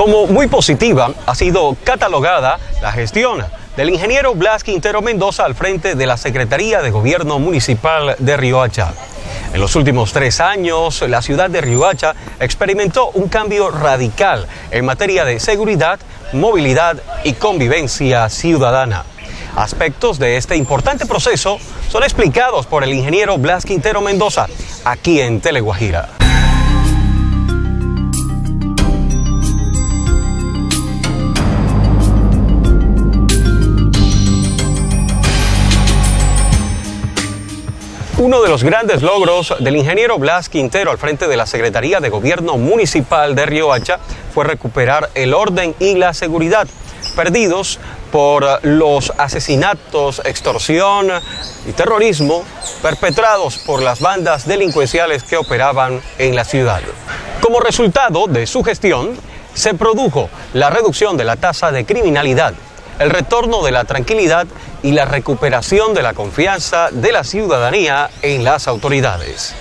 Como muy positiva ha sido catalogada la gestión del ingeniero Blas Quintero Mendoza al frente de la Secretaría de Gobierno Municipal de Riohacha. En los últimos 3 años, la ciudad de Riohacha experimentó un cambio radical en materia de seguridad, movilidad y convivencia ciudadana. Aspectos de este importante proceso son explicados por el ingeniero Blas Quintero Mendoza aquí en Teleguajira. Uno de los grandes logros del ingeniero Blas Quintero al frente de la Secretaría de Gobierno Municipal de Riohacha fue recuperar el orden y la seguridad perdidos por los asesinatos, extorsión y terrorismo perpetrados por las bandas delincuenciales que operaban en la ciudad. Como resultado de su gestión, se produjo la reducción de la tasa de criminalidad, el retorno de la tranquilidad y la recuperación de la confianza de la ciudadanía en las autoridades.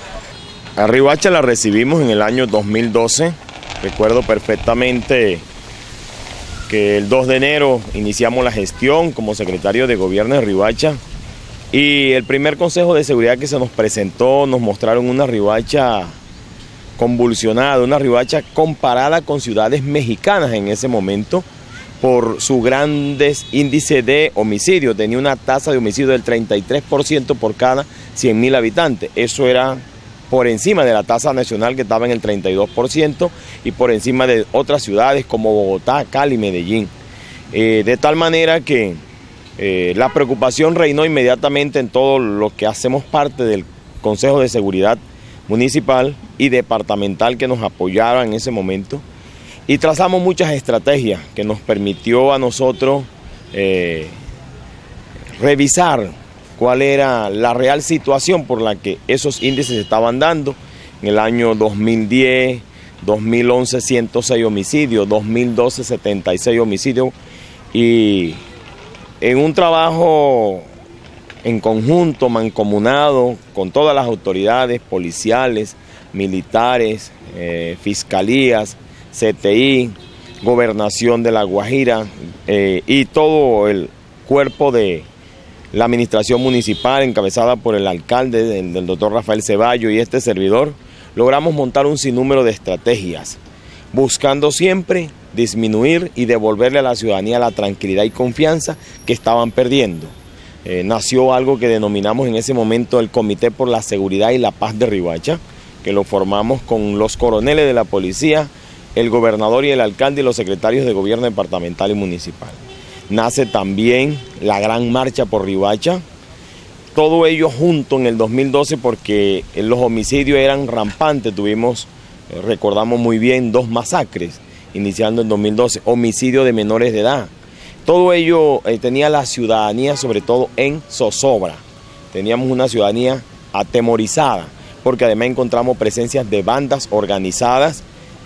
A Riohacha la recibimos en el año 2012. Recuerdo perfectamente que el 2 de enero iniciamos la gestión como secretario de Gobierno de Riohacha y el primer Consejo de Seguridad que se nos presentó nos mostraron una Riohacha convulsionada, una Riohacha comparada con ciudades mexicanas en ese momento, por su grandes índice de homicidio. Tenía una tasa de homicidio del 33% por cada 100.000 habitantes. Eso era por encima de la tasa nacional que estaba en el 32% y por encima de otras ciudades como Bogotá, Cali, Medellín. De tal manera que la preocupación reinó inmediatamente en todo lo que hacemos parte del Consejo de Seguridad Municipal y Departamental que nos apoyaron en ese momento. Y trazamos muchas estrategias que nos permitió a nosotros revisar cuál era la real situación por la que esos índices estaban dando. En el año 2010, 2011, 106 homicidios, 2012, 76 homicidios. Y en un trabajo en conjunto, mancomunado, con todas las autoridades policiales, militares, fiscalías, CTI, Gobernación de La Guajira y todo el cuerpo de la administración municipal encabezada por el alcalde, del doctor Rafael Ceballo y este servidor, logramos montar un sinnúmero de estrategias, buscando siempre disminuir y devolverle a la ciudadanía la tranquilidad y confianza que estaban perdiendo. Nació algo que denominamos en ese momento el Comité por la Seguridad y la Paz de Riohacha, que lo formamos con los coroneles de la policía, el gobernador y el alcalde y los secretarios de gobierno departamental y municipal. Nace también la Gran Marcha por Riohacha, todo ello junto en el 2012 porque los homicidios eran rampantes, tuvimos, recordamos muy bien, 2 masacres, iniciando en 2012, homicidio de menores de edad. Todo ello tenía la ciudadanía sobre todo en zozobra, teníamos una ciudadanía atemorizada, porque además encontramos presencias de bandas organizadas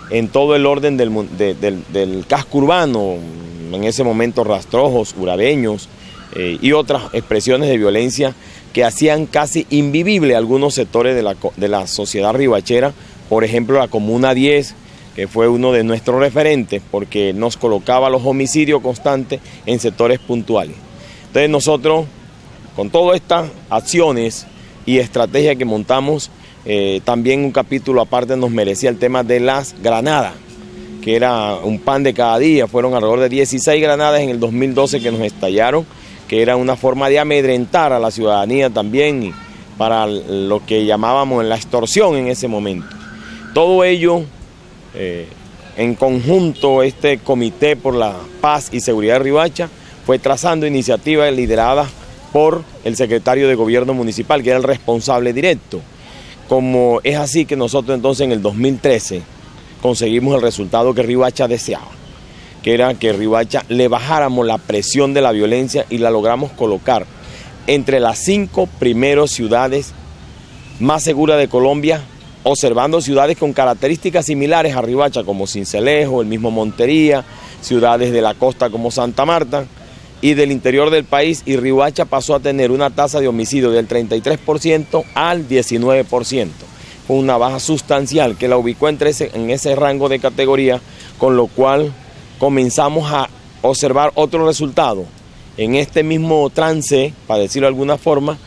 en todo el orden del casco urbano, en ese momento rastrojos, urabeños y otras expresiones de violencia que hacían casi invivible algunos sectores de la sociedad riohachera, por ejemplo la Comuna 10, que fue uno de nuestros referentes porque nos colocaba los homicidios constantes en sectores puntuales. Entonces nosotros, con todas estas acciones y estrategias que montamos, también un capítulo aparte nos merecía el tema de las granadas, que era un pan de cada día. Fueron alrededor de 16 granadas en el 2012 que nos estallaron, que era una forma de amedrentar a la ciudadanía también para lo que llamábamos la extorsión en ese momento. Todo ello, en conjunto, este Comité por la Paz y Seguridad de Riohacha fue trazando iniciativas lideradas por el secretario de Gobierno Municipal, que era el responsable directo. Como es así que nosotros entonces en el 2013 conseguimos el resultado que Riohacha deseaba, que era que Riohacha le bajáramos la presión de la violencia y la logramos colocar entre las 5 primeras ciudades más seguras de Colombia, observando ciudades con características similares a Riohacha como Sincelejo, el mismo Montería, ciudades de la costa como Santa Marta y del interior del país, y Riohacha pasó a tener una tasa de homicidio del 33% al 19%. Fue una baja sustancial que la ubicó en ese rango de categoría, con lo cual comenzamos a observar otro resultado. En este mismo trance, para decirlo de alguna forma,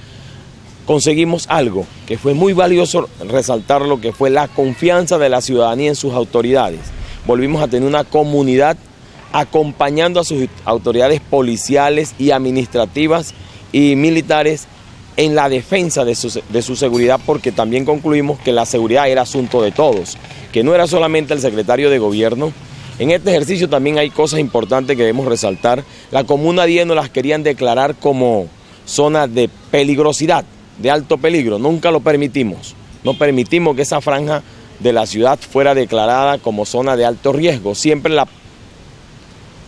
conseguimos algo que fue muy valioso resaltar, lo que fue la confianza de la ciudadanía en sus autoridades. Volvimos a tener una comunidad acompañando a sus autoridades policiales y administrativas y militares en la defensa de su seguridad, porque también concluimos que la seguridad era asunto de todos, que no era solamente el secretario de gobierno. En este ejercicio también hay cosas importantes que debemos resaltar. La Comuna 10 nos las querían declarar como zona de peligrosidad, de alto peligro. Nunca lo permitimos. No permitimos que esa franja de la ciudad fuera declarada como zona de alto riesgo. Siempre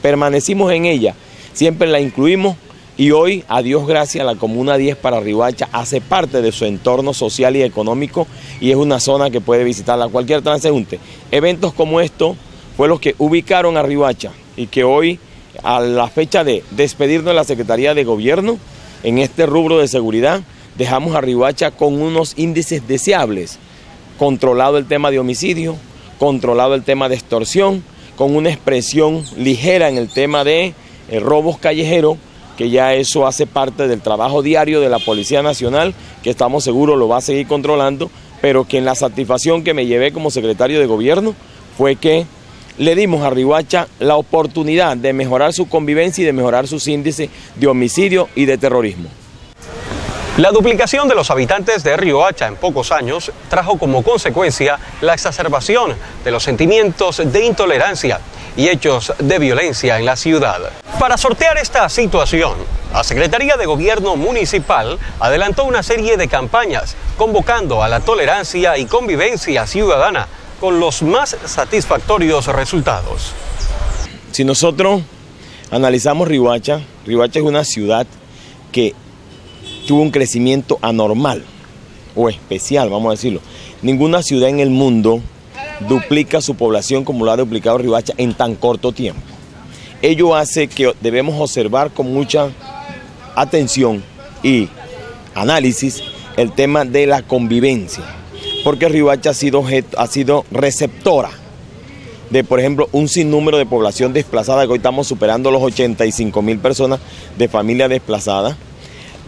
permanecimos en ella, siempre la incluimos, y hoy, a Dios gracias, la Comuna 10 para Riohacha hace parte de su entorno social y económico, y es una zona que puede visitarla cualquier transeúnte. Eventos como estos fue los que ubicaron a Riohacha, y que hoy, a la fecha de despedirnos de la Secretaría de Gobierno, en este rubro de seguridad, dejamos a Riohacha con unos índices deseables, controlado el tema de homicidio, controlado el tema de extorsión, con una expresión ligera en el tema de robos callejeros, que ya eso hace parte del trabajo diario de la Policía Nacional, que estamos seguros lo va a seguir controlando, pero que en la satisfacción que me llevé como secretario de gobierno fue que le dimos a Riohacha la oportunidad de mejorar su convivencia y de mejorar sus índices de homicidio y de terrorismo. La duplicación de los habitantes de Riohacha en pocos años trajo como consecuencia la exacerbación de los sentimientos de intolerancia y hechos de violencia en la ciudad. Para sortear esta situación, la Secretaría de Gobierno Municipal adelantó una serie de campañas convocando a la tolerancia y convivencia ciudadana con los más satisfactorios resultados. Si nosotros analizamos Riohacha, Riohacha es una ciudad que tuvo un crecimiento anormal o especial, vamos a decirlo. Ninguna ciudad en el mundo duplica su población como lo ha duplicado Riohacha en tan corto tiempo. Ello hace que debemos observar con mucha atención y análisis el tema de la convivencia, porque Riohacha ha sido receptora de, por ejemplo, un sinnúmero de población desplazada, que hoy estamos superando los 85.000 personas de familias desplazadas,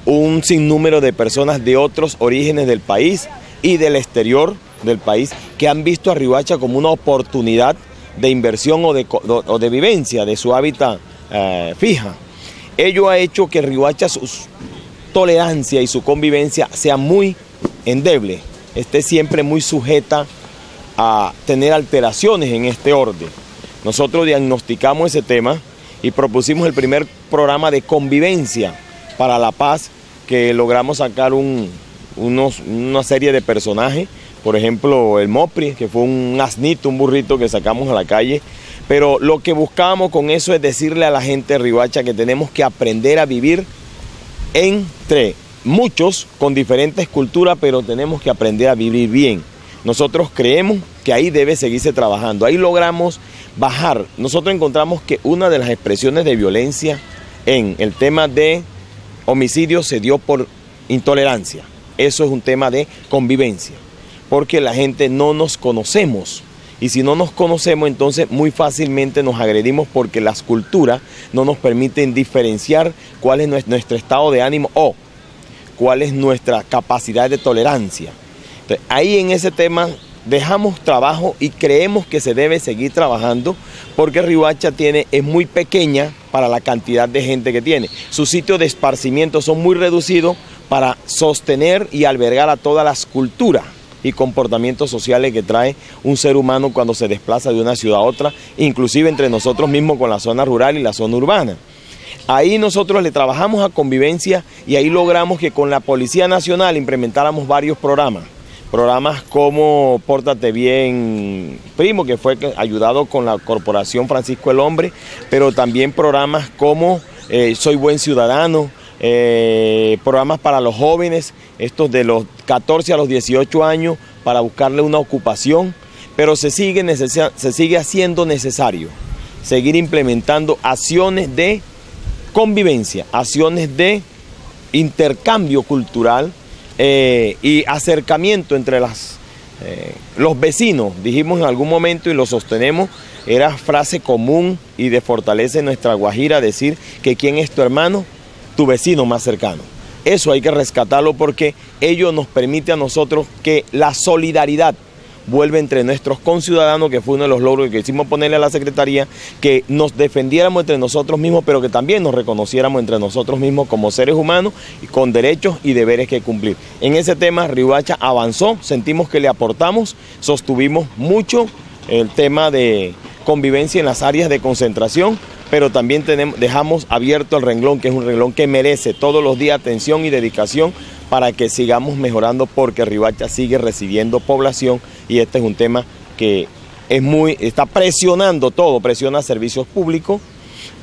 un sinnúmero de personas de otros orígenes del país y del exterior del país que han visto a Riohacha como una oportunidad de inversión o de vivencia de su hábitat fija. Ello ha hecho que Riohacha, su tolerancia y su convivencia sea muy endeble, esté siempre muy sujeta a tener alteraciones en este orden. Nosotros diagnosticamos ese tema y propusimos el primer programa de convivencia para la paz, que logramos sacar una serie de personajes, por ejemplo el Mopri, que fue un asnito, un burrito que sacamos a la calle, pero lo que buscábamos con eso es decirle a la gente de Riohacha que tenemos que aprender a vivir entre muchos con diferentes culturas, pero tenemos que aprender a vivir bien. Nosotros creemos que ahí debe seguirse trabajando, ahí logramos bajar. Nosotros encontramos que una de las expresiones de violencia en el tema de homicidio se dio por intolerancia. Eso es un tema de convivencia, porque la gente no nos conocemos, y si no nos conocemos, entonces muy fácilmente nos agredimos, porque las culturas no nos permiten diferenciar cuál es nuestro estado de ánimo o cuál es nuestra capacidad de tolerancia. Entonces, ahí en ese tema dejamos trabajo y creemos que se debe seguir trabajando, porque Riohacha es muy pequeña para la cantidad de gente que tiene. Sus sitios de esparcimiento son muy reducidos para sostener y albergar a todas las culturas y comportamientos sociales que trae un ser humano cuando se desplaza de una ciudad a otra, inclusive entre nosotros mismos con la zona rural y la zona urbana. Ahí nosotros le trabajamos a convivencia, y ahí logramos que con la Policía Nacional implementáramos varios programas como Pórtate Bien Primo, que fue ayudado con la Corporación Francisco el Hombre, pero también programas como Soy Buen Ciudadano, programas para los jóvenes, estos de los 14 a los 18 años, para buscarle una ocupación, pero se sigue haciendo necesario seguir implementando acciones de convivencia, acciones de intercambio cultural y acercamiento entre las Los vecinos, dijimos en algún momento y lo sostenemos, era frase común y de fortaleza en nuestra Guajira decir que quién es tu hermano, tu vecino más cercano. Eso hay que rescatarlo porque ello nos permite a nosotros que la solidaridad vuelve entre nuestros conciudadanos, que fue uno de los logros que quisimos ponerle a la Secretaría, que nos defendiéramos entre nosotros mismos, pero que también nos reconociéramos entre nosotros mismos como seres humanos y con derechos y deberes que cumplir. En ese tema Riohacha avanzó, sentimos que le aportamos, sostuvimos mucho el tema de convivencia en las áreas de concentración, pero también dejamos abierto el renglón, que es un renglón que merece todos los días atención y dedicación para que sigamos mejorando, porque Riohacha sigue recibiendo población y este es un tema que está presionando todo, presiona servicios públicos,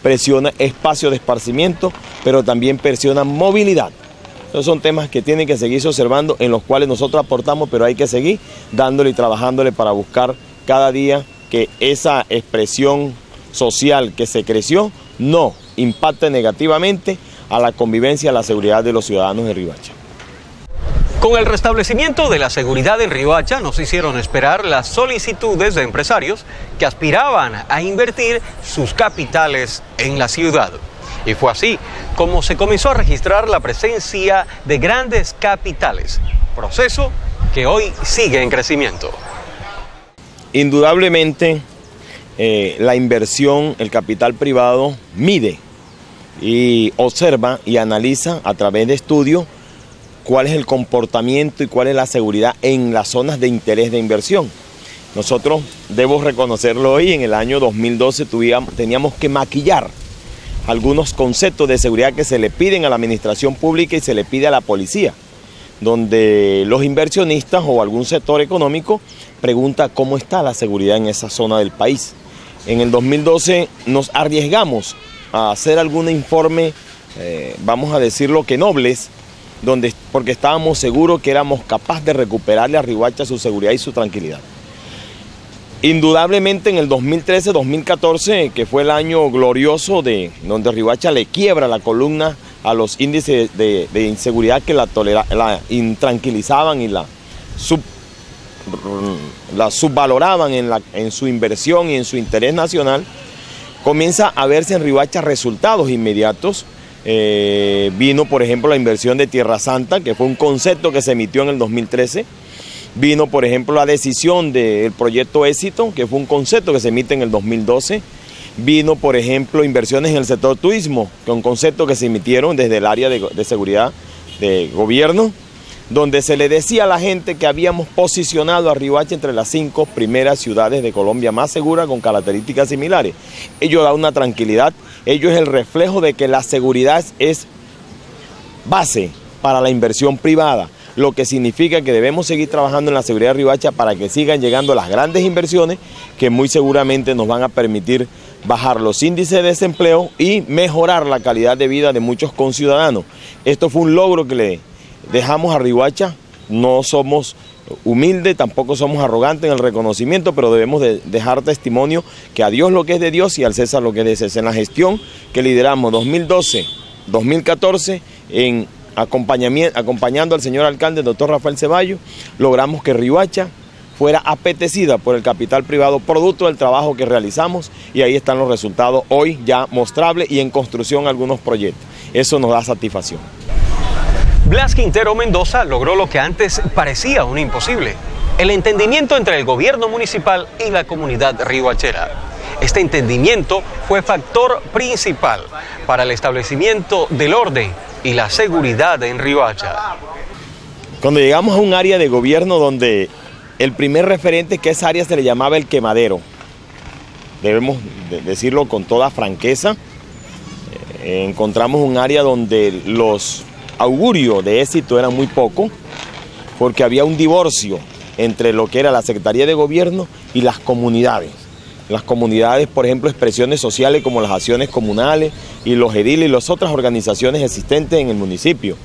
presiona espacio de esparcimiento, pero también presiona movilidad. Esos son temas que tienen que seguirse observando, en los cuales nosotros aportamos, pero hay que seguir dándole y trabajándole para buscar cada día que esa expresión social que se creció no impacte negativamente a la convivencia y a la seguridad de los ciudadanos de Riohacha. Con el restablecimiento de la seguridad en Riohacha nos hicieron esperar las solicitudes de empresarios que aspiraban a invertir sus capitales en la ciudad. Y fue así como se comenzó a registrar la presencia de grandes capitales, proceso que hoy sigue en crecimiento. Indudablemente la inversión, el capital privado mide y observa y analiza a través de estudios cuál es el comportamiento y cuál es la seguridad en las zonas de interés de inversión. Nosotros, debo reconocerlo hoy, en el año 2012 teníamos que maquillar algunos conceptos de seguridad que se le piden a la administración pública y se le pide a la policía, donde los inversionistas o algún sector económico pregunta cómo está la seguridad en esa zona del país. En el 2012 nos arriesgamos a hacer algún informe, vamos a decirlo que nobles, porque estábamos seguros que éramos capaces de recuperarle a Riohacha su seguridad y su tranquilidad. Indudablemente en el 2013-2014, que fue el año glorioso donde Riohacha le quiebra la columna a los índices de inseguridad que la intranquilizaban y la subvaloraban en su inversión y en su interés nacional, comienza a verse en Riohacha resultados inmediatos. Vino, por ejemplo, la inversión de Tierra Santa, que fue un concepto que se emitió en el 2013. Vino, por ejemplo, la decisión del proyecto Éxito, que fue un concepto que se emite en el 2012. Vino, por ejemplo, inversiones en el sector turismo, con conceptos que se emitieron desde el área de seguridad de gobierno, donde se le decía a la gente que habíamos posicionado a Riohacha entre las 5 primeras ciudades de Colombia más seguras con características similares. Ello da una tranquilidad, ello es el reflejo de que la seguridad es base para la inversión privada, lo que significa que debemos seguir trabajando en la seguridad de Riohacha para que sigan llegando las grandes inversiones que muy seguramente nos van a permitir bajar los índices de desempleo y mejorar la calidad de vida de muchos conciudadanos. Esto fue un logro que le dejamos a Riohacha. No somos humildes, tampoco somos arrogantes en el reconocimiento, pero debemos dejar testimonio que a Dios lo que es de Dios y al César lo que es de César. En la gestión que lideramos 2012-2014, acompañando al señor alcalde, el doctor Rafael Ceballos, logramos que Riohacha fuera apetecida por el capital privado, producto del trabajo que realizamos, y ahí están los resultados hoy ya mostrables y en construcción algunos proyectos. Eso nos da satisfacción. Blas Quintero Mendoza logró lo que antes parecía un imposible: el entendimiento entre el gobierno municipal y la comunidad riohachera. Este entendimiento fue factor principal para el establecimiento del orden y la seguridad en Riohacha. Cuando llegamos a un área de gobierno donde el primer referente, que esa área se le llamaba el quemadero, debemos decirlo con toda franqueza, encontramos un área donde los augurios de éxito eran muy pocos, porque había un divorcio entre lo que era la Secretaría de Gobierno y las comunidades. Las comunidades, por ejemplo, expresiones sociales como las acciones comunales y los ediles y las otras organizaciones existentes en el municipio.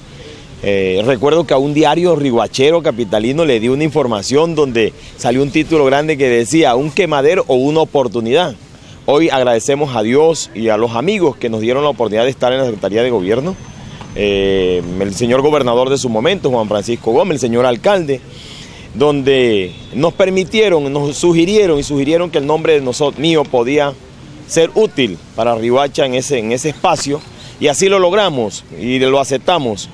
Recuerdo que a un diario riohachero capitalino le dio una información donde salió un título grande que decía un quemadero o una oportunidad. Hoy agradecemos a Dios y a los amigos que nos dieron la oportunidad de estar en la Secretaría de Gobierno. El señor gobernador de su momento, Juan Francisco Gómez, el señor alcalde. donde nos sugirieron que el nombre mío podía ser útil para Riohacha en ese espacio, y así lo logramos y lo aceptamos.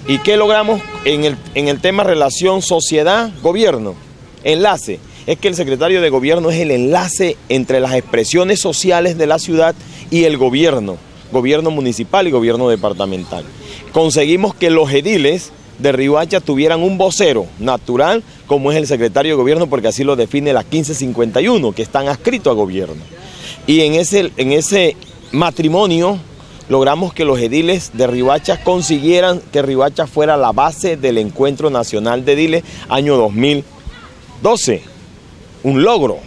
¿Y qué logramos en el tema relación sociedad-gobierno? Enlace. Es que el secretario de gobierno es el enlace entre las expresiones sociales de la ciudad y el gobierno municipal y gobierno departamental. Conseguimos que los ediles de Riohacha tuvieran un vocero natural, como es el secretario de gobierno, porque así lo define la 1551, que están adscritos a gobierno. Y en ese matrimonio logramos que los ediles de Riohacha consiguieran que Riohacha fuera la base del Encuentro Nacional de Ediles año 2012. Un logro.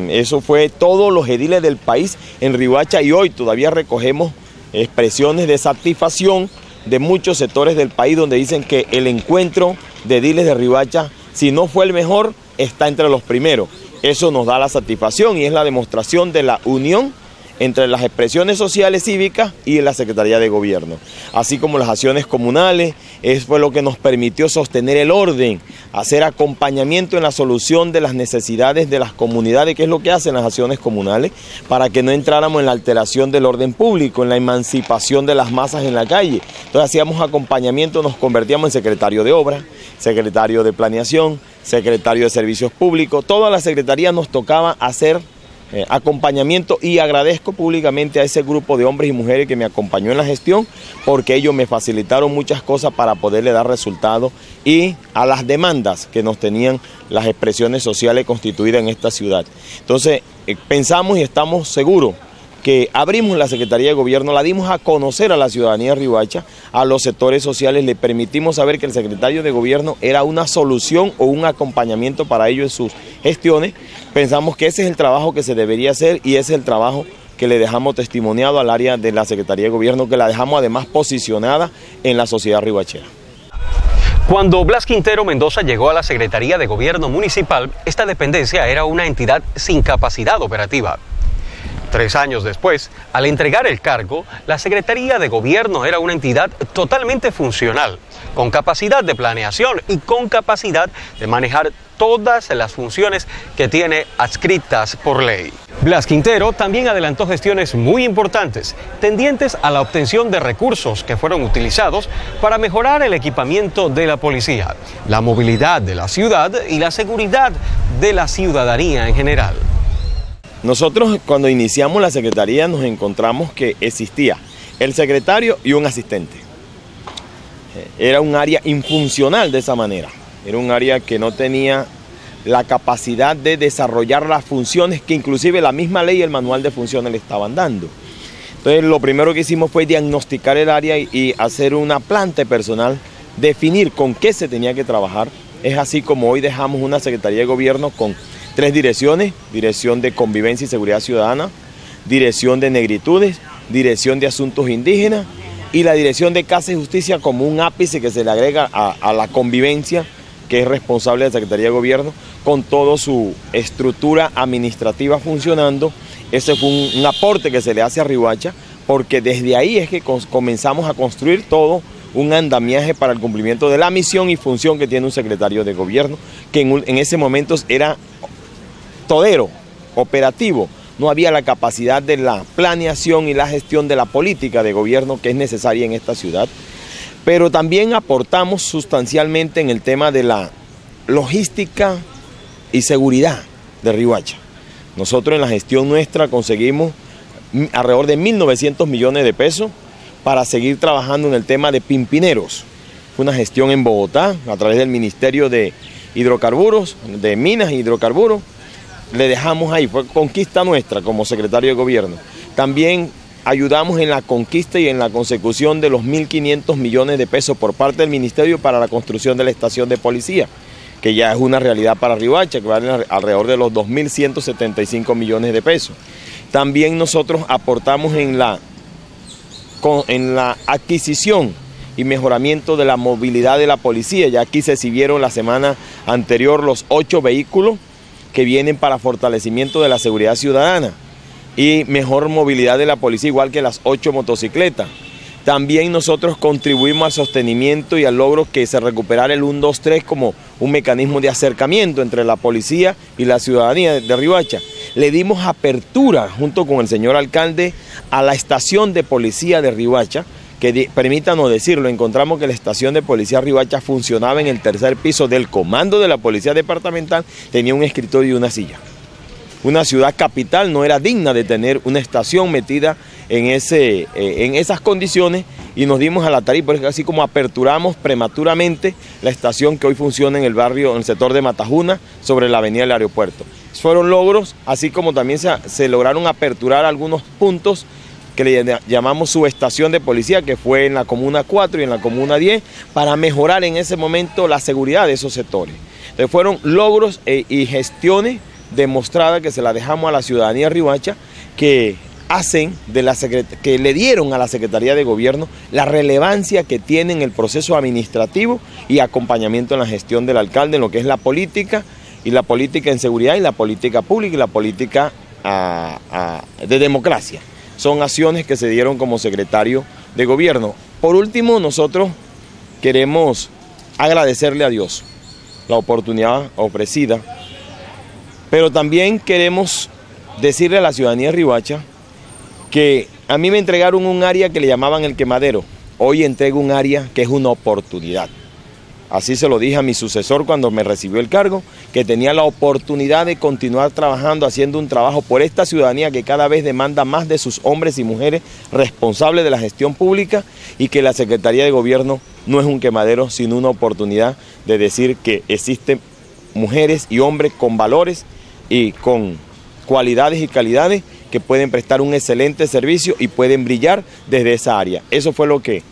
Eso fue todos los ediles del país en Riohacha, y hoy todavía recogemos expresiones de satisfacción de muchos sectores del país donde dicen que el encuentro de ediles de Riohacha, si no fue el mejor, está entre los primeros. Eso nos da la satisfacción y es la demostración de la unión entre las expresiones sociales cívicas y la Secretaría de Gobierno, así como las acciones comunales. Eso fue lo que nos permitió sostener el orden, hacer acompañamiento en la solución de las necesidades de las comunidades, que es lo que hacen las acciones comunales, para que no entráramos en la alteración del orden público, en la emancipación de las masas en la calle. Entonces hacíamos acompañamiento, nos convertíamos en secretario de obra, secretario de planeación, secretario de servicios públicos. Toda la secretaría nos tocaba hacer acompañamiento, y agradezco públicamente a ese grupo de hombres y mujeres que me acompañó en la gestión, porque ellos me facilitaron muchas cosas para poderle dar resultados y a las demandas que nos tenían las expresiones sociales constituidas en esta ciudad. Entonces pensamos y estamos seguros que abrimos la Secretaría de Gobierno, la dimos a conocer a la ciudadanía de Riohacha, a los sectores sociales, le permitimos saber que el secretario de Gobierno era una solución o un acompañamiento para ellos en sus gestiones. Pensamos que ese es el trabajo que se debería hacer, y ese es el trabajo que le dejamos testimoniado al área de la Secretaría de Gobierno, que la dejamos además posicionada en la sociedad riohachera. Cuando Blas Quintero Mendoza llegó a la Secretaría de Gobierno Municipal, esta dependencia era una entidad sin capacidad operativa. 3 años después, al entregar el cargo, la Secretaría de Gobierno era una entidad totalmente funcional, con capacidad de planeación y con capacidad de manejar todas las funciones que tiene adscritas por ley. Blas Quintero también adelantó gestiones muy importantes, tendientes a la obtención de recursos que fueron utilizados para mejorar el equipamiento de la policía, la movilidad de la ciudad y la seguridad de la ciudadanía en general. Nosotros cuando iniciamos la Secretaría nos encontramos que existía el secretario y un asistente. Era un área infuncional de esa manera, era un área que no tenía la capacidad de desarrollar las funciones que inclusive la misma ley y el manual de funciones le estaban dando. Entonces lo primero que hicimos fue diagnosticar el área y hacer una planta de personal, definir con qué se tenía que trabajar. Es así como hoy dejamos una Secretaría de Gobierno con 3 direcciones: Dirección de Convivencia y Seguridad Ciudadana, Dirección de Negritudes, Dirección de Asuntos Indígenas y la Dirección de Casa y Justicia, como un ápice que se le agrega a la convivencia, que es responsable de la Secretaría de Gobierno, con toda su estructura administrativa funcionando. Ese fue un aporte que se le hace a Riohacha, porque desde ahí es que comenzamos a construir todo un andamiaje para el cumplimiento de la misión y función que tiene un secretario de Gobierno, que en ese momento era todero, operativo. No había la capacidad de la planeación y la gestión de la política de gobierno que es necesaria en esta ciudad. Pero también aportamos sustancialmente en el tema de la logística y seguridad de Riohacha. Nosotros en la gestión nuestra conseguimos alrededor de 1.900 millones de pesos para seguir trabajando en el tema de pimpineros. Fue una gestión en Bogotá a través del Ministerio de Hidrocarburos, de Minas y Hidrocarburos. Le dejamos ahí, fue conquista nuestra como secretario de Gobierno. También ayudamos en la conquista y en la consecución de los 1.500 millones de pesos por parte del Ministerio para la construcción de la estación de policía, que ya es una realidad para Riohacha, que vale alrededor de los 2.175 millones de pesos. También nosotros aportamos en la adquisición y mejoramiento de la movilidad de la policía. Ya aquí se exhibieron la semana anterior los 8 vehículos que vienen para fortalecimiento de la seguridad ciudadana y mejor movilidad de la policía, igual que las 8 motocicletas. También nosotros contribuimos al sostenimiento y al logro que se recuperara el 123 como un mecanismo de acercamiento entre la policía y la ciudadanía de Riohacha. Le dimos apertura junto con el señor alcalde a la estación de policía de Riohacha, que permítanos decirlo, encontramos que la estación de policía Riohacha funcionaba en el tercer piso del comando de la policía departamental, tenía un escritorio y una silla. Una ciudad capital no era digna de tener una estación metida en esas condiciones y nos dimos a la tarea, porque así como aperturamos prematuramente la estación que hoy funciona en el barrio, en el sector de Matajuna, sobre la avenida del aeropuerto. Fueron logros, así como también se lograron aperturar algunos puntos que le llamamos subestación de policía, que fue en la Comuna 4 y en la Comuna 10, para mejorar en ese momento la seguridad de esos sectores. Entonces fueron logros y gestiones demostradas que se la dejamos a la ciudadanía de Riohacha, que que le dieron a la Secretaría de Gobierno la relevancia que tiene en el proceso administrativo y acompañamiento en la gestión del alcalde en lo que es la política, y la política en seguridad y la política pública y la política de democracia. Son acciones que se dieron como secretario de Gobierno. Por último, nosotros queremos agradecerle a Dios la oportunidad ofrecida, pero también queremos decirle a la ciudadanía de Riohacha que a mí me entregaron un área que le llamaban el quemadero. Hoy entrego un área que es una oportunidad. Así se lo dije a mi sucesor cuando me recibió el cargo, que tenía la oportunidad de continuar trabajando, haciendo un trabajo por esta ciudadanía que cada vez demanda más de sus hombres y mujeres responsables de la gestión pública, y que la Secretaría de Gobierno no es un quemadero, sino una oportunidad de decir que existen mujeres y hombres con valores y con cualidades y calidades que pueden prestar un excelente servicio y pueden brillar desde esa área. Eso fue lo que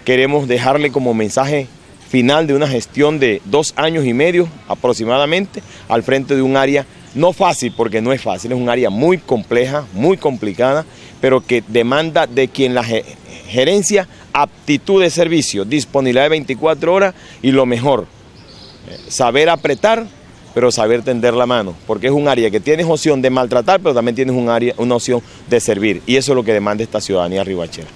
queremos dejarle como mensaje final de una gestión de 2 años y medio aproximadamente al frente de un área no fácil, porque no es fácil, es un área muy compleja, muy complicada, pero que demanda de quien la gerencia aptitud de servicio, disponibilidad de 24 horas y lo mejor, saber apretar, pero saber tender la mano, porque es un área que tienes opción de maltratar, pero también tienes una opción de servir, y eso es lo que demanda esta ciudadanía riohachera.